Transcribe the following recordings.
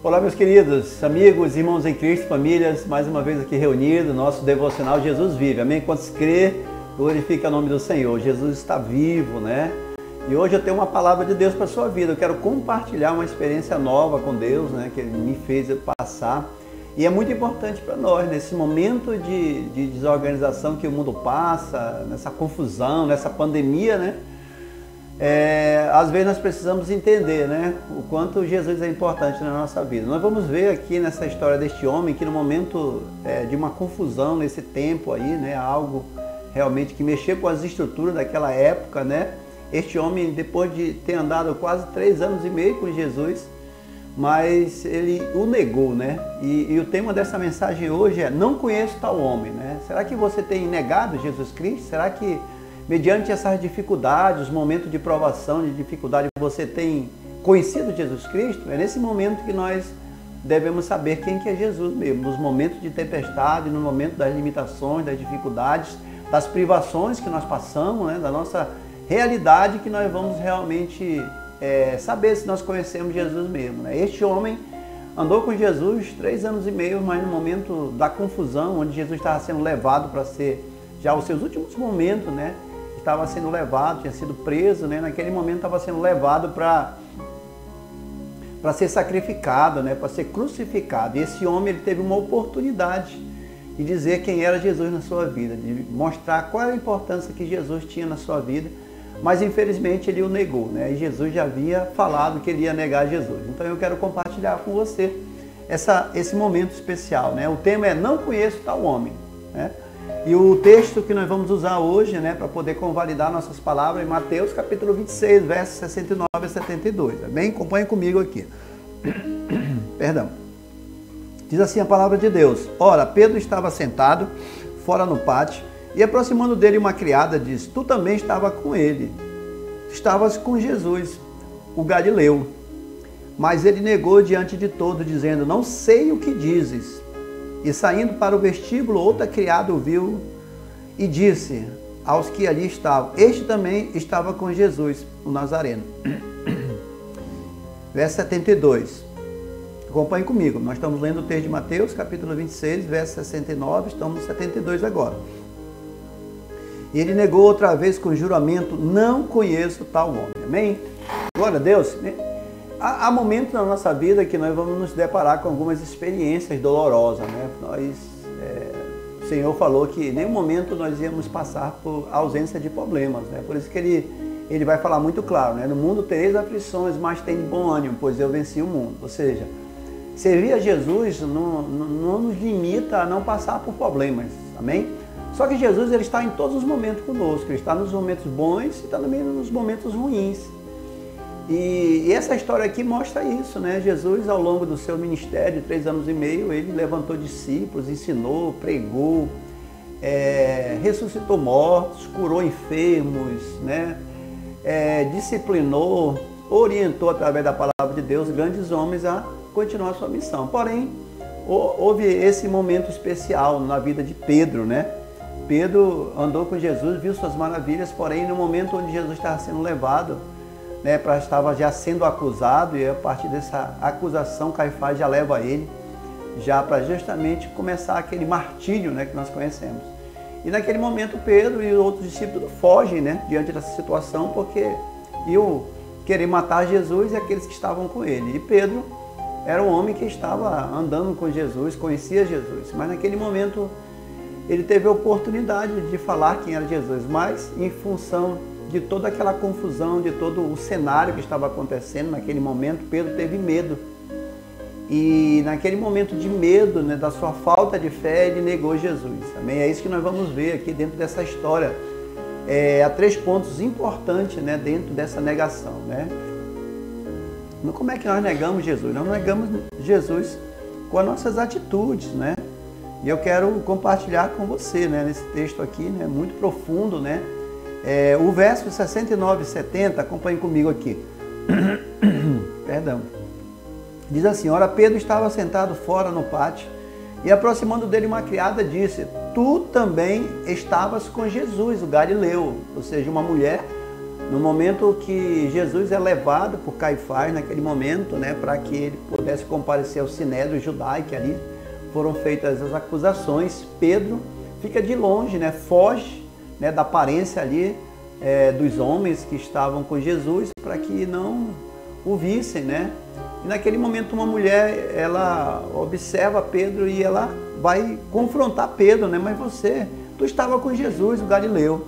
Olá, meus queridos amigos, irmãos em Cristo, famílias, mais uma vez aqui reunidos, nosso devocional Jesus Vive, amém? Quantos crê, glorifica o nome do Senhor, Jesus está vivo, né? E hoje eu tenho uma palavra de Deus para a sua vida, eu quero compartilhar uma experiência nova com Deus, né? Que Ele me fez passar, e é muito importante para nós, nesse momento de desorganização que o mundo passa, nessa confusão, nessa pandemia, né? Às vezes nós precisamos entender, né, o quanto Jesus é importante na nossa vida. Nós vamos ver aqui nessa história deste homem que no momento de uma confusão nesse tempo aí, né, algo realmente que mexeu com as estruturas daquela época, né, este homem, depois de ter andado quase 3 anos e meio com Jesus, mas ele o negou, né, e o tema dessa mensagem hoje é: não conheço tal homem, né? Será que você tem negado Jesus Cristo? Será que mediante essas dificuldades, os momentos de provação, de dificuldade, você tem conhecido Jesus Cristo? É nesse momento que nós devemos saber quem que é Jesus mesmo, nos momentos de tempestade, no momento das limitações, das dificuldades, das privações que nós passamos, né, da nossa realidade, que nós vamos realmente saber se nós conhecemos Jesus mesmo, né? Este homem andou com Jesus 3 anos e meio, mas no momento da confusão, onde Jesus estava sendo levado para ser, já os seus últimos momentos, né? Estava sendo levado, tinha sido preso, né? Naquele momento estava sendo levado para ser sacrificado, né? Para ser crucificado. E esse homem, ele teve uma oportunidade de dizer quem era Jesus na sua vida, de mostrar qual era a importância que Jesus tinha na sua vida, mas infelizmente ele o negou, né? E Jesus já havia falado que ele ia negar Jesus. Então eu quero compartilhar com você esse momento especial, né? O tema é: não conheço tal homem, né? E o texto que nós vamos usar hoje, né, para poder convalidar nossas palavras, é Mateus capítulo 26, versos 69 a 72. Amém? Acompanhe comigo aqui. Perdão. Diz assim a palavra de Deus: ora, Pedro estava sentado fora no pátio, e aproximando dele uma criada disse: tu também estava com ele. Estavas com Jesus, o Galileu. Mas ele negou diante de todos, dizendo: não sei o que dizes. E saindo para o vestíbulo, outra criada o viu e disse aos que ali estavam: este também estava com Jesus, o Nazareno. Verso 72. Acompanhe comigo. Nós estamos lendo o texto de Mateus, capítulo 26, verso 69, estamos no 72 agora. E ele negou outra vez com juramento: não conheço tal homem. Amém? Glória a Deus. Há momentos na nossa vida que nós vamos nos deparar com algumas experiências dolorosas, né? O Senhor falou que em nenhum momento nós íamos passar por ausência de problemas, né? Por isso que ele vai falar muito claro, né? No mundo tereis aflições, mas tem bom ânimo, pois eu venci o mundo. Ou seja, servir a Jesus não nos limita a não passar por problemas, amém? Só que Jesus, ele está em todos os momentos conosco, ele está nos momentos bons e também nos momentos ruins. E essa história aqui mostra isso, né? Jesus, ao longo do seu ministério de 3 anos e meio, ele levantou discípulos, ensinou, pregou, ressuscitou mortos, curou enfermos, né? Disciplinou, orientou através da palavra de Deus grandes homens a continuar a sua missão. Porém, houve esse momento especial na vida de Pedro, né? Pedro andou com Jesus, viu suas maravilhas, porém no momento onde Jesus estava sendo levado, né, estava já sendo acusado, e a partir dessa acusação Caifás já leva ele já para justamente começar aquele martírio, né, que nós conhecemos. E naquele momento Pedro e outros discípulos fogem, né, diante dessa situação, porque iam querer matar Jesus e aqueles que estavam com ele. E Pedro era um homem que estava andando com Jesus, conhecia Jesus, mas naquele momento ele teve a oportunidade de falar quem era Jesus, mas em função de toda aquela confusão, de todo o cenário que estava acontecendo naquele momento, Pedro teve medo. E naquele momento de medo, né, da sua falta de fé, ele negou Jesus. Amém? É isso que nós vamos ver aqui dentro dessa história. Há 3 pontos importantes, né, dentro dessa negação, né? Como é que nós negamos Jesus? Nós negamos Jesus com as nossas atitudes, né? E eu quero compartilhar com você, né, nesse texto aqui, né, muito profundo, né? O verso 69 e 70, acompanhe comigo aqui. Perdão. Diz assim: ora, Pedro estava sentado fora no pátio, e aproximando dele uma criada disse: tu também estavas com Jesus, o Galileu. Ou seja, uma mulher No momento que Jesus é levado por Caifás, naquele momento, né, para que ele pudesse comparecer ao Sinédrio judaico, que ali foram feitas as acusações, Pedro fica de longe, né, foge, né, da aparência ali dos homens que estavam com Jesus, para que não o vissem, né? E naquele momento uma mulher, ela observa Pedro e ela vai confrontar Pedro, né? Mas tu estava com Jesus, o Galileu.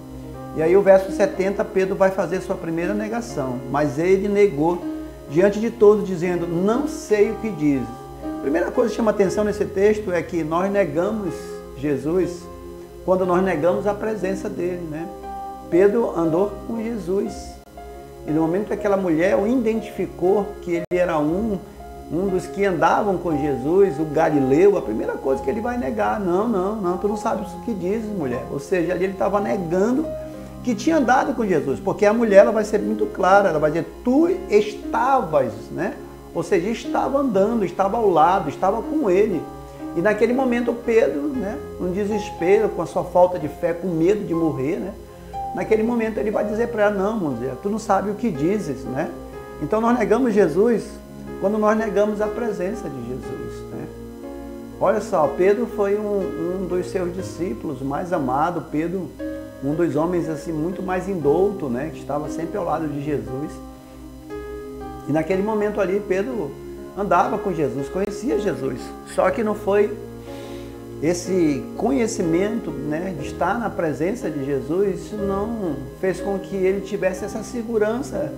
E aí o verso 70, Pedro vai fazer sua primeira negação. Mas ele negou diante de todos, dizendo, não sei o que dizes. A primeira coisa que chama atenção nesse texto é que nós negamos Jesus quando nós negamos a presença dele, né? Pedro andou com Jesus. E no momento que aquela mulher o identificou que ele era um dos que andavam com Jesus, o Galileu, a primeira coisa que ele vai negar, não, tu não sabes o que dizes, mulher. Ou seja, ali ele estava negando que tinha andado com Jesus, porque a mulher ela vai ser muito clara, ela vai dizer, tu estavas, né? Ou seja, estava andando, estava ao lado, estava com ele. E naquele momento Pedro, né, no desespero, com a sua falta de fé, com medo de morrer, né? Naquele momento ele vai dizer para ela, não, mulher, tu não sabe o que dizes, né? Então nós negamos Jesus quando nós negamos a presença de Jesus, né? Olha só, Pedro foi um dos seus discípulos mais amado, Pedro, um dos homens assim muito mais indouto, né? Que estava sempre ao lado de Jesus. E naquele momento ali, Pedro andava com Jesus, conhecia Jesus. Só que não foi esse conhecimento, né, de estar na presença de Jesus, isso não fez com que ele tivesse essa segurança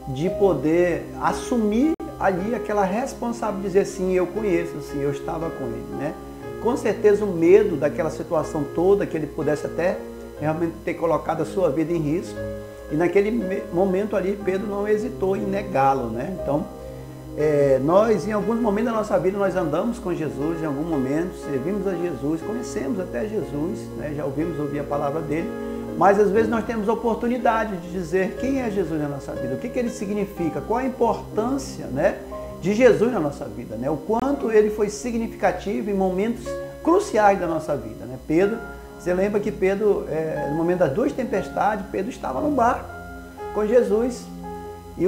de poder assumir ali aquela responsabilidade, dizer assim, eu conheço, assim, eu estava com ele, né? Com certeza o medo daquela situação toda, que ele pudesse até realmente ter colocado a sua vida em risco. E naquele momento ali, Pedro não hesitou em negá-lo, né? Então, nós, em alguns momentos da nossa vida, nós andamos com Jesus, em algum momento, servimos a Jesus, conhecemos até Jesus, né? Já ouvir a palavra dele, mas às vezes nós temos a oportunidade de dizer quem é Jesus na nossa vida, o que ele significa, qual a importância, né, de Jesus na nossa vida, né? O quanto ele foi significativo em momentos cruciais da nossa vida, né? Pedro, você lembra que Pedro, no momento das duas tempestades, Pedro estava no barco com Jesus. E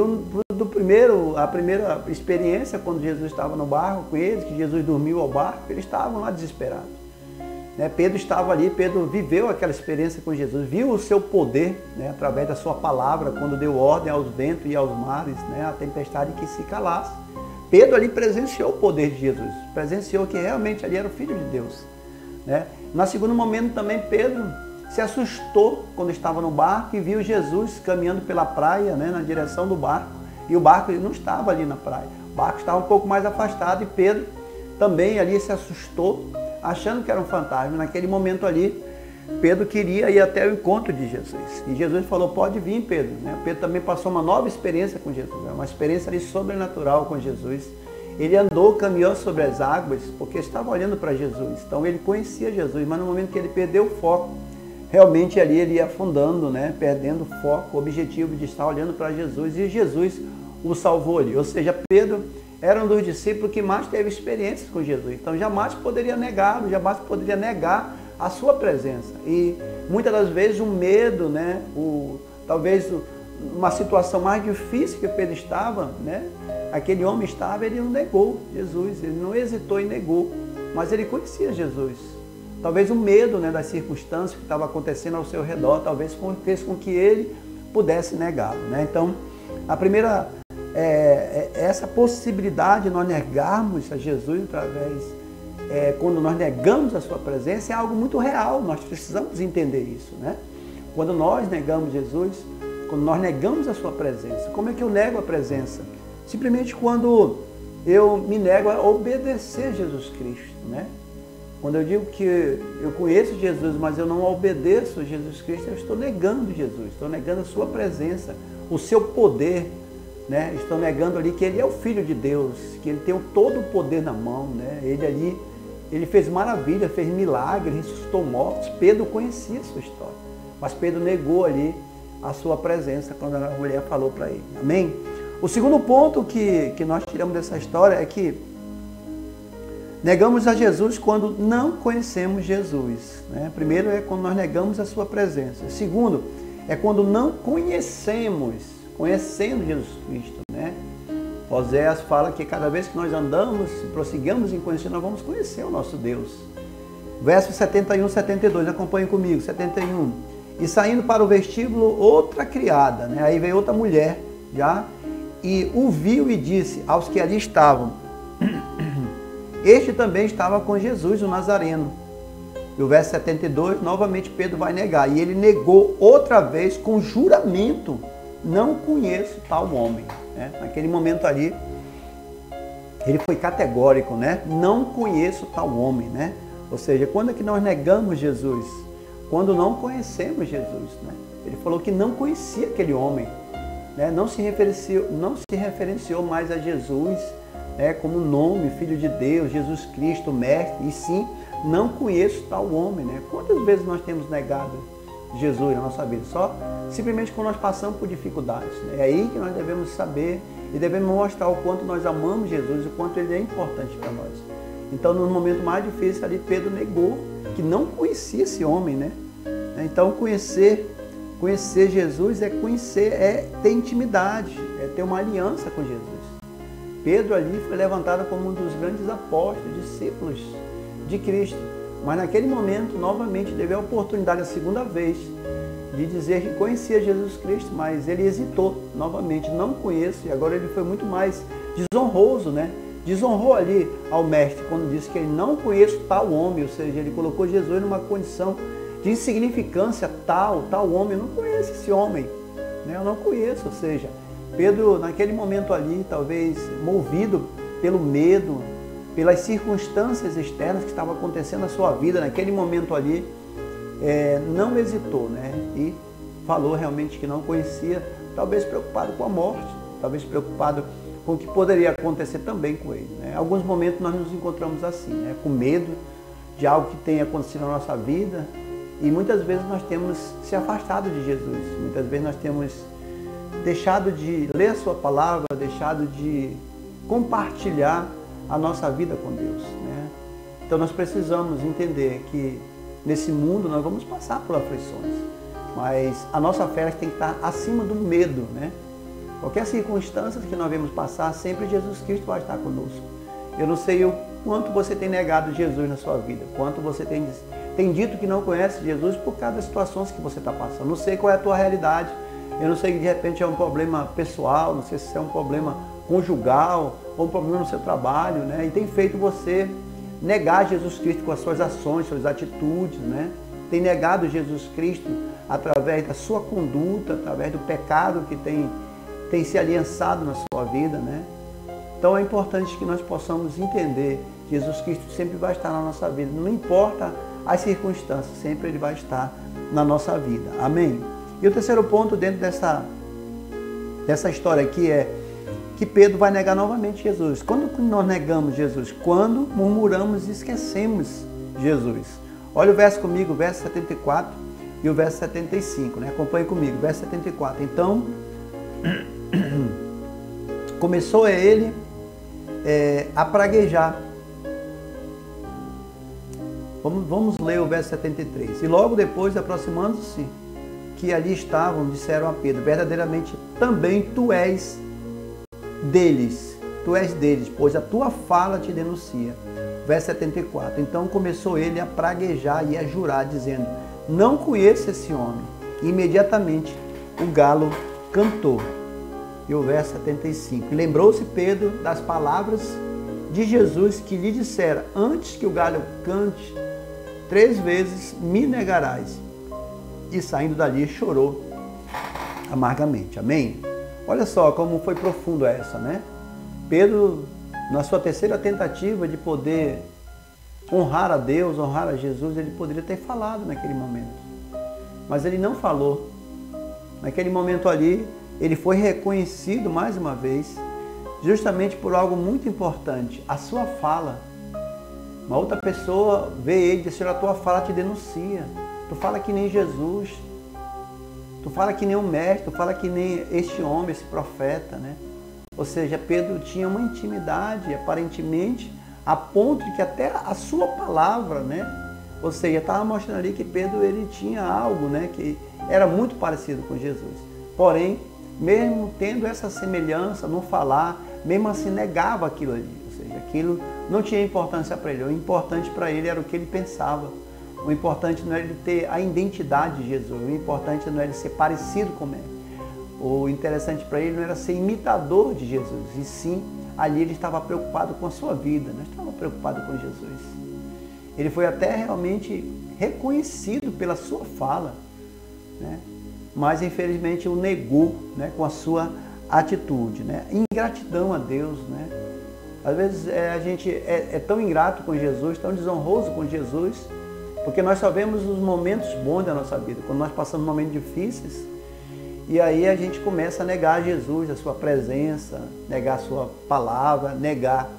a primeira experiência, quando Jesus estava no barco com eles, que Jesus dormiu ao barco, eles estavam lá desesperados, né? Pedro estava ali, Pedro viveu aquela experiência com Jesus, viu o seu poder, né, através da sua palavra, quando deu ordem aos ventos e aos mares, né, a tempestade que se calasse. Pedro ali presenciou o poder de Jesus, presenciou que realmente ali era o Filho de Deus, né? No segundo momento também Pedro se assustou quando estava no barco e viu Jesus caminhando pela praia, né, na direção do barco. E o barco não estava ali na praia. O barco estava um pouco mais afastado e Pedro também ali se assustou, achando que era um fantasma. Naquele momento ali, Pedro queria ir até o encontro de Jesus. E Jesus falou, pode vir, Pedro, né? Pedro também passou uma nova experiência com Jesus, uma experiência ali sobrenatural com Jesus. Ele andou, caminhou sobre as águas, porque estava olhando para Jesus. Então ele conhecia Jesus, mas no momento que ele perdeu o foco, realmente ali ele ia afundando, né? Perdendo o foco, o objetivo de estar olhando para Jesus, e Jesus o salvou ali. Ou seja, Pedro era um dos discípulos que mais teve experiências com Jesus, então jamais poderia negá-lo, jamais poderia negar a sua presença. E muitas das vezes o medo, né? Talvez uma situação mais difícil que Pedro estava, né? Aquele homem estava, ele não negou Jesus, ele não hesitou e negou, mas ele conhecia Jesus. Talvez o medo, né, das circunstâncias que estavam acontecendo ao seu redor, talvez fez com que ele pudesse negá-lo, né? Então, a primeira, essa possibilidade de nós negarmos a Jesus através, quando nós negamos a sua presença, é algo muito real, nós precisamos entender isso, né? Quando nós negamos Jesus, quando nós negamos a sua presença, como é que eu nego a presença? Simplesmente quando eu me nego a obedecer a Jesus Cristo, né? Quando eu digo que eu conheço Jesus, mas eu não obedeço a Jesus Cristo, eu estou negando Jesus, estou negando a sua presença, o seu poder, né? Estou negando ali que ele é o Filho de Deus, que ele tem todo o poder na mão, né? Ele fez maravilha, fez milagre, ressuscitou mortos. Pedro conhecia a sua história, mas Pedro negou ali a sua presença quando a mulher falou para ele. Amém? O segundo ponto que nós tiramos dessa história é que negamos a Jesus quando não conhecemos Jesus, né? Primeiro é quando nós negamos a sua presença. Segundo, é quando não conhecendo Jesus Cristo, né? Oséias fala que cada vez que nós andamos, prossigamos em conhecer, nós vamos conhecer o nosso Deus. Versos 71 e 72, acompanhe comigo, 71. E saindo para o vestíbulo, outra criada, né? Aí veio outra mulher, já, e o viu e disse aos que ali estavam, este também estava com Jesus, o Nazareno. E o verso 72, novamente Pedro vai negar. E ele negou outra vez com juramento, não conheço tal homem. Né? Naquele momento ali, ele foi categórico, né? Não conheço tal homem, né? Ou seja, quando é que nós negamos Jesus? Quando não conhecemos Jesus, né? Ele falou que não conhecia aquele homem, né? Não se referenciou mais a Jesus, né? Como nome, Filho de Deus, Jesus Cristo, Mestre, e sim, não conheço tal homem, né? Quantas vezes nós temos negado Jesus na nossa vida? Só simplesmente quando nós passamos por dificuldades, né? É aí que nós devemos saber e devemos mostrar o quanto nós amamos Jesus e o quanto ele é importante para nós. Então, no momento mais difícil ali, Pedro negou que não conhecia esse homem, né? Então, conhecer Jesus é conhecer, é ter intimidade, é ter uma aliança com Jesus. Pedro ali foi levantado como um dos grandes apóstolos, discípulos de Cristo. Mas naquele momento, novamente, teve a oportunidade, a segunda vez, de dizer que conhecia Jesus Cristo, mas ele hesitou novamente, não conheço, e agora ele foi muito mais desonroso, né? Desonrou ali ao mestre, quando disse que ele não conheço tal homem, ou seja, ele colocou Jesus numa condição de insignificância, tal homem, eu não conheço esse homem, né? Eu não conheço, ou seja, Pedro naquele momento ali, talvez movido pelo medo, pelas circunstâncias externas que estavam acontecendo na sua vida, naquele momento ali, não hesitou, né? E falou realmente que não conhecia, talvez preocupado com a morte, talvez preocupado com o que poderia acontecer também com ele, né? Alguns momentos nós nos encontramos assim, né? Com medo de algo que tenha acontecido na nossa vida, e muitas vezes nós temos se afastado de Jesus, muitas vezes nós temos deixado de ler a sua palavra, deixado de compartilhar a nossa vida com Deus, né? Então nós precisamos entender que nesse mundo nós vamos passar por aflições, mas a nossa fé tem que estar acima do medo, né? Qualquer circunstância que nós vamos passar, sempre Jesus Cristo vai estar conosco. Eu não sei o quanto você tem negado Jesus na sua vida, quanto você tem dito que não conhece Jesus por causa das situações que você está passando. Não sei qual é a tua realidade, eu não sei que de repente é um problema pessoal, não sei se é um problema conjugal ou um problema no seu trabalho, né? E tem feito você negar Jesus Cristo com as suas ações, suas atitudes, né? Tem negado Jesus Cristo através da sua conduta, através do pecado que tem se aliançado na sua vida, né? Então é importante que nós possamos entender que Jesus Cristo sempre vai estar na nossa vida, não importa as circunstâncias, sempre Ele vai estar na nossa vida. Amém? E o terceiro ponto dentro dessa história aqui é que Pedro vai negar novamente Jesus. Quando nós negamos Jesus? Quando murmuramos e esquecemos Jesus. Olha o verso comigo, o verso 74 e o verso 75, né? Acompanhe comigo, verso 74. Então, começou ele a praguejar. Vamos ler o verso 73. E logo depois, aproximando-se, que ali estavam, disseram a Pedro, verdadeiramente também tu és deles, pois a tua fala te denuncia. Verso 74. Então começou ele a praguejar e a jurar, dizendo, não conheço esse homem. E imediatamente o galo cantou. E o verso 75. Lembrou-se Pedro das palavras de Jesus que lhe dissera, antes que o galho cante, 3 vezes me negarás. E saindo dali chorou amargamente. Amém? Olha só como foi profundo essa, né? Pedro, na sua terceira tentativa de poder honrar a Deus, honrar a Jesus, ele poderia ter falado naquele momento. Mas ele não falou. Naquele momento ali, ele foi reconhecido mais uma vez, justamente por algo muito importante, a sua fala. Uma outra pessoa vê ele e diz, a tua fala te denuncia. Tu fala que nem Jesus, tu fala que nem o mestre, tu fala que nem este homem, esse profeta, né? Ou seja, Pedro tinha uma intimidade, aparentemente, a ponto de que até a sua palavra, né? Ou seja, estava mostrando ali que Pedro ele tinha algo, né, que era muito parecido com Jesus. Porém, mesmo tendo essa semelhança no falar, mesmo assim negava aquilo ali. Ou seja, aquilo não tinha importância para ele. O importante para ele era o que ele pensava. O importante não era ele ter a identidade de Jesus. O importante não era ele ser parecido com ele. O interessante para ele não era ser imitador de Jesus. E sim, ali ele estava preocupado com a sua vida. Não estava preocupado com Jesus. Ele foi até realmente reconhecido pela sua fala, né? Mas infelizmente o negou, né, com a sua atitude, né? Ingratidão a Deus, né? Às vezes a gente é tão ingrato com Jesus, tão desonroso com Jesus, porque nós só vemos os momentos bons da nossa vida, quando nós passamos momentos difíceis, e aí a gente começa a negar Jesus, a sua presença, negar a sua palavra, negar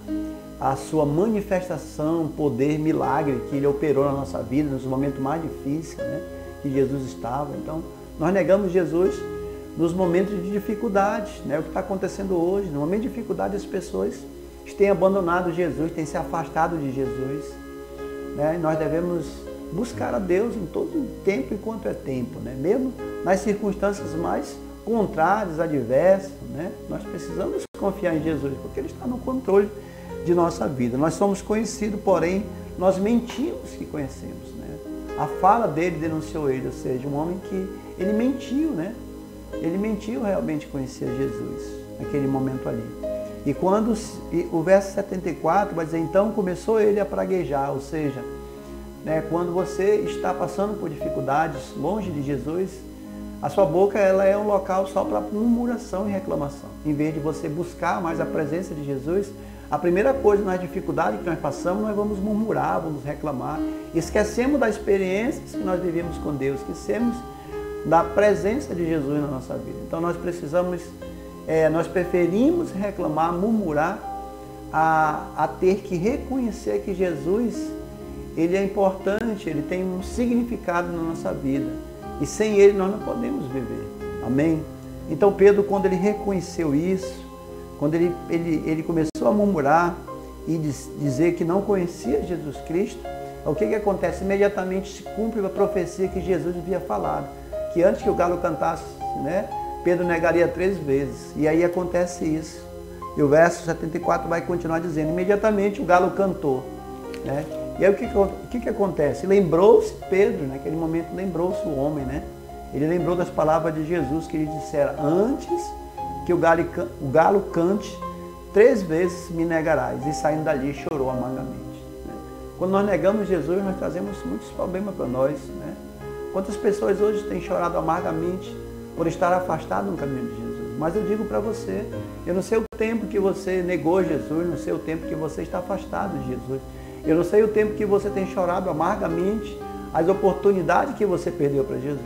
a sua manifestação, poder, milagre que Ele operou na nossa vida, nos momentos mais difíceis, né, que Jesus estava. Então, nós negamos Jesus nos momentos de dificuldade, né, o que está acontecendo hoje. No momento de dificuldade, as pessoas têm abandonado Jesus, têm se afastado de Jesus, né, e nós devemos buscar a Deus em todo tempo enquanto é tempo, né, mesmo nas circunstâncias mais contrárias, adversas, né, nós precisamos confiar em Jesus, porque Ele está no controle de nossa vida. Nós somos conhecidos, porém, nós mentimos que conhecemos, né? A fala dele denunciou ele, ou seja, um homem que ele mentiu, né? Ele mentiu realmente conhecer Jesus naquele momento ali. E quando o verso 74 vai dizer, então começou ele a praguejar, ou seja, né, quando você está passando por dificuldades longe de Jesus, a sua boca ela é um local só para murmuração e reclamação. Em vez de você buscar mais a presença de Jesus, a primeira coisa nas dificuldades que nós passamos, nós vamos murmurar, vamos reclamar. Esquecemos das experiências que nós vivemos com Deus, esquecemos da presença de Jesus na nossa vida. Então nós preferimos reclamar, murmurar, a ter que reconhecer que Jesus, Ele é importante, Ele tem um significado na nossa vida. E sem Ele nós não podemos viver. Amém? Então Pedro, quando ele reconheceu isso, quando ele começou a murmurar e dizer que não conhecia Jesus Cristo, o que acontece? Imediatamente se cumpre a profecia que Jesus havia falado, que antes que o galo cantasse, né, Pedro negaria 3 vezes. E aí acontece isso. E o verso 74 vai continuar dizendo, imediatamente o galo cantou, né? E aí o que acontece? Lembrou-se Pedro, naquele momento lembrou-se o homem, né? Ele lembrou das palavras de Jesus que ele dissera, antes que o galo cante, 3 vezes me negarás. E saindo dali chorou amargamente. Né? Quando nós negamos Jesus, nós trazemos muitos problemas para nós. Né? Quantas pessoas hoje têm chorado amargamente por estar afastado do caminho de Jesus? Mas eu digo para você, eu não sei o tempo que você negou Jesus, não sei o tempo que você está afastado de Jesus. Eu não sei o tempo que você tem chorado amargamente as oportunidades que você perdeu para Jesus.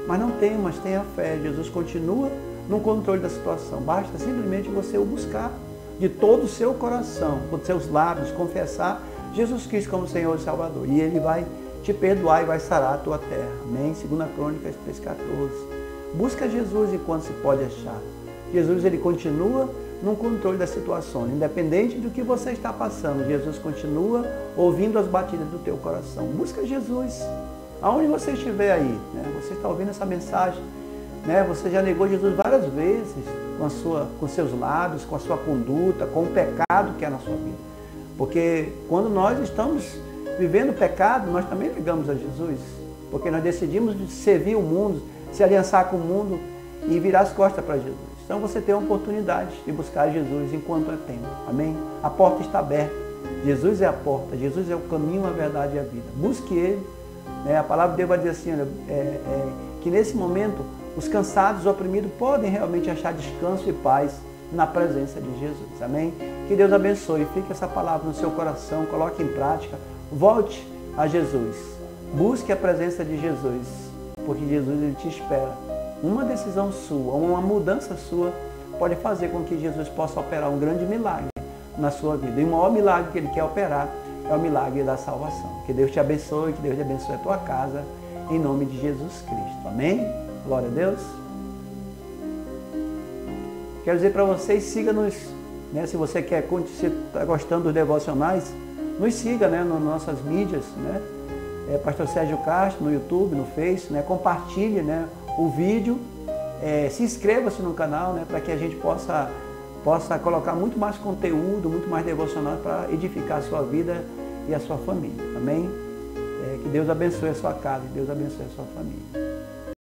Mas não temas, tenha fé. Jesus continua no controle da situação. Basta simplesmente você o buscar de todo o seu coração, com seus lábios, confessar Jesus Cristo como Senhor e Salvador. E Ele vai te perdoar e vai sarar a tua terra. Amém? 2 Crônicas 3,14. Busca Jesus enquanto se pode achar. Jesus, Ele continua no controle da situação. Independente do que você está passando, Jesus continua ouvindo as batidas do teu coração. Busca Jesus. Aonde você estiver aí, né? Você está ouvindo essa mensagem, né? Você já negou Jesus várias vezes com seus lábios, com a sua conduta, com o pecado que é na sua vida. Porque quando nós estamos vivendo o pecado, nós também negamos a Jesus. Porque nós decidimos servir o mundo, se aliançar com o mundo e virar as costas para Jesus. Então você tem a oportunidade de buscar Jesus enquanto é tempo. Amém? A porta está aberta. Jesus é a porta. Jesus é o caminho, a verdade e a vida. Busque Ele. A palavra de Deus vai dizer assim, que nesse momento os cansados, os oprimidos podem realmente achar descanso e paz na presença de Jesus. Amém? Que Deus abençoe. Fique essa palavra no seu coração, coloque em prática. Volte a Jesus. Busque a presença de Jesus, porque Jesus Ele te espera. Uma decisão sua, uma mudança sua pode fazer com que Jesus possa operar um grande milagre na sua vida. E o maior milagre que Ele quer operar é o milagre da salvação. Que Deus te abençoe, que Deus abençoe a tua casa, em nome de Jesus Cristo. Amém? Glória a Deus. Quero dizer para vocês, siga-nos, né? Se você está gostando dos devocionais, nos siga, né? Nas nossas mídias, né? Pastor Sérgio Castro, no YouTube, no Face, né? Compartilhe, né, o vídeo, se inscreva-se no canal, né, para que a gente possa colocar muito mais conteúdo, muito mais devocional para edificar a sua vida e a sua família. Amém? Que Deus abençoe a sua casa, que Deus abençoe a sua família.